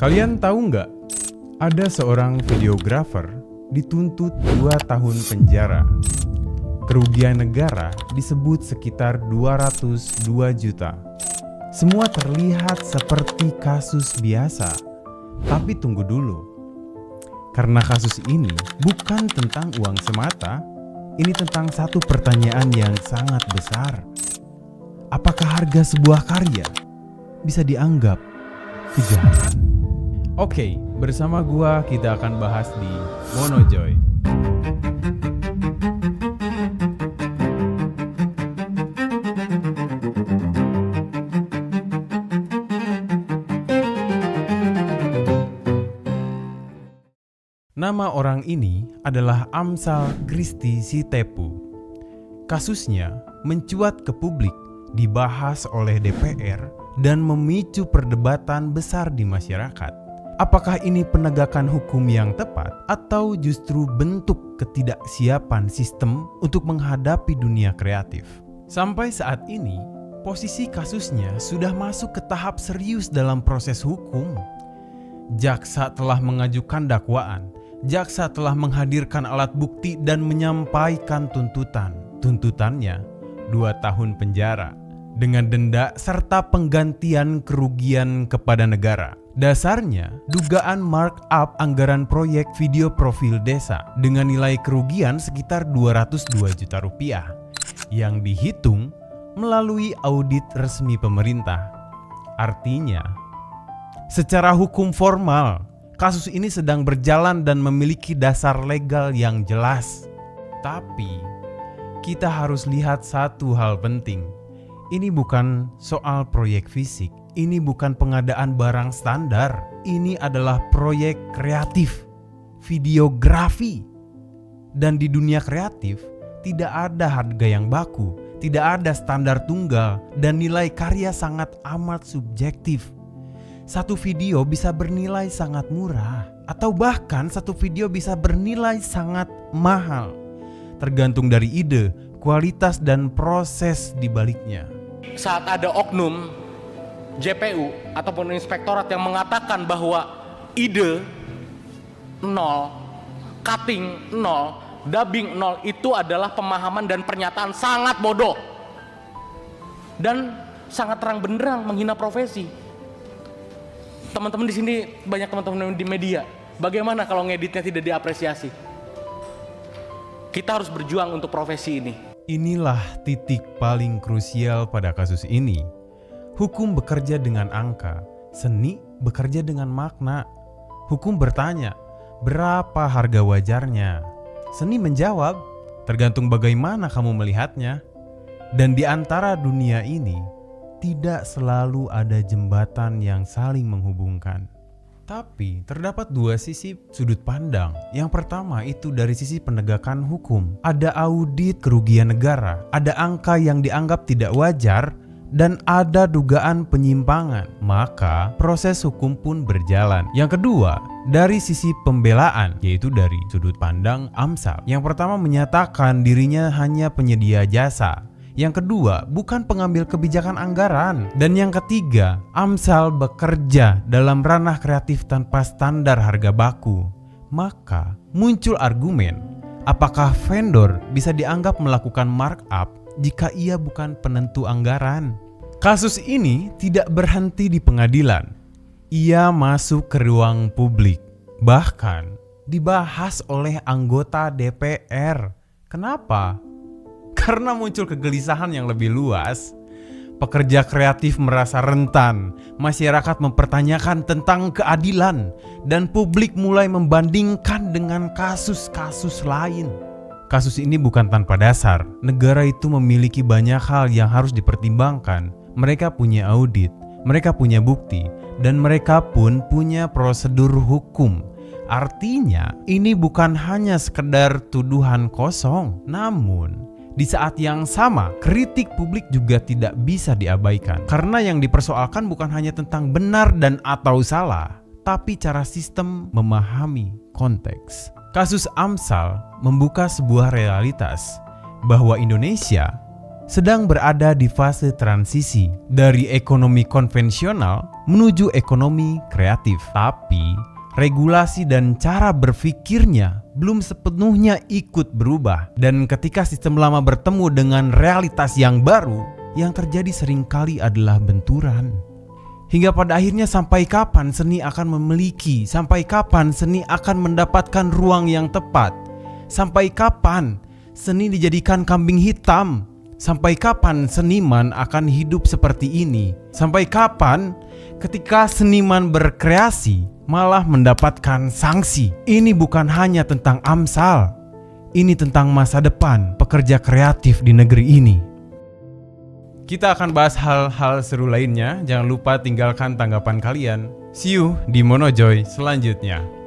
Kalian tahu nggak? Ada seorang videografer dituntut 2 tahun penjara. Kerugian negara disebut sekitar 202 juta. Semua terlihat seperti kasus biasa. Tapi tunggu dulu. Karena kasus ini bukan tentang uang semata, ini tentang satu pertanyaan yang sangat besar. Apakah harga sebuah karya bisa dianggap kejahatan? Oke, bersama gua kita akan bahas di Monojoy. Nama orang ini adalah Amsal Christy Sitepu. Kasusnya mencuat ke publik, dibahas oleh DPR, dan memicu perdebatan besar di masyarakat. Apakah ini penegakan hukum yang tepat atau justru bentuk ketidaksiapan sistem untuk menghadapi dunia kreatif? Sampai saat ini, posisi kasusnya sudah masuk ke tahap serius dalam proses hukum. Jaksa telah mengajukan dakwaan, jaksa telah menghadirkan alat bukti dan menyampaikan tuntutan. Tuntutannya 2 tahun penjara dengan denda serta penggantian kerugian kepada negara. Dasarnya, dugaan markup anggaran proyek video profil desa dengan nilai kerugian sekitar 202 juta rupiah yang dihitung melalui audit resmi pemerintah. Artinya, secara hukum formal, kasus ini sedang berjalan dan memiliki dasar legal yang jelas. Tapi, kita harus lihat satu hal penting. Ini bukan soal proyek fisik. Ini bukan pengadaan barang standar. Ini adalah proyek kreatif, videografi. Dan di dunia kreatif, tidak ada harga yang baku, tidak ada standar tunggal, dan nilai karya sangat amat subjektif. Satu video bisa bernilai sangat murah, atau bahkan satu video bisa bernilai sangat mahal. Tergantung dari ide, kualitas, dan proses di baliknya. Saat ada oknum JPU ataupun inspektorat yang mengatakan bahwa ide 0, cutting 0, dubbing 0 itu adalah pemahaman dan pernyataan sangat bodoh dan sangat terang benderang menghina profesi. Teman-teman di sini banyak teman-teman di media. Bagaimana kalau ngeditnya tidak diapresiasi? Kita harus berjuang untuk profesi ini. Inilah titik paling krusial pada kasus ini. Hukum bekerja dengan angka, seni bekerja dengan makna. Hukum bertanya, berapa harga wajarnya? Seni menjawab, tergantung bagaimana kamu melihatnya. Dan di antara dunia ini, tidak selalu ada jembatan yang saling menghubungkan. Tapi terdapat 2 sisi sudut pandang. Yang pertama itu dari sisi penegakan hukum. Ada audit kerugian negara, ada angka yang dianggap tidak wajar, dan ada dugaan penyimpangan. Maka proses hukum pun berjalan. Yang kedua, dari sisi pembelaan, yaitu dari sudut pandang Amsal. Yang pertama menyatakan dirinya hanya penyedia jasa. Yang kedua, bukan pengambil kebijakan anggaran. Dan yang ketiga, Amsal bekerja dalam ranah kreatif tanpa standar harga baku. Maka muncul argumen, apakah vendor bisa dianggap melakukan markup jika ia bukan penentu anggaran? Kasus ini tidak berhenti di pengadilan. Ia masuk ke ruang publik. Bahkan dibahas oleh anggota DPR. Kenapa? Karena muncul kegelisahan yang lebih luas. Pekerja kreatif merasa rentan, masyarakat mempertanyakan tentang keadilan, dan publik mulai membandingkan dengan kasus-kasus lain. Kasus ini bukan tanpa dasar. Negara itu memiliki banyak hal yang harus dipertimbangkan. Mereka punya audit, mereka punya bukti, dan mereka pun punya prosedur hukum. Artinya, ini bukan hanya sekedar tuduhan kosong, namun di saat yang sama, kritik publik juga tidak bisa diabaikan. Karena yang dipersoalkan bukan hanya tentang benar dan atau salah, tapi cara sistem memahami konteks. Kasus Amsal membuka sebuah realitas bahwa Indonesia sedang berada di fase transisi dari ekonomi konvensional menuju ekonomi kreatif. Tapi regulasi dan cara berpikirnya belum sepenuhnya ikut berubah. Dan ketika sistem lama bertemu dengan realitas yang baru, yang terjadi seringkali adalah benturan. Hingga pada akhirnya sampai kapan seni akan memiliki, sampai kapan seni akan mendapatkan ruang yang tepat, sampai kapan seni dijadikan kambing hitam, sampai kapan seniman akan hidup seperti ini, sampai kapan ketika seniman berkreasi malah mendapatkan sanksi. Ini bukan hanya tentang Amsal, ini tentang masa depan pekerja kreatif di negeri ini. Kita akan bahas hal-hal seru lainnya. Jangan lupa tinggalkan tanggapan kalian. See you di Monojoy selanjutnya.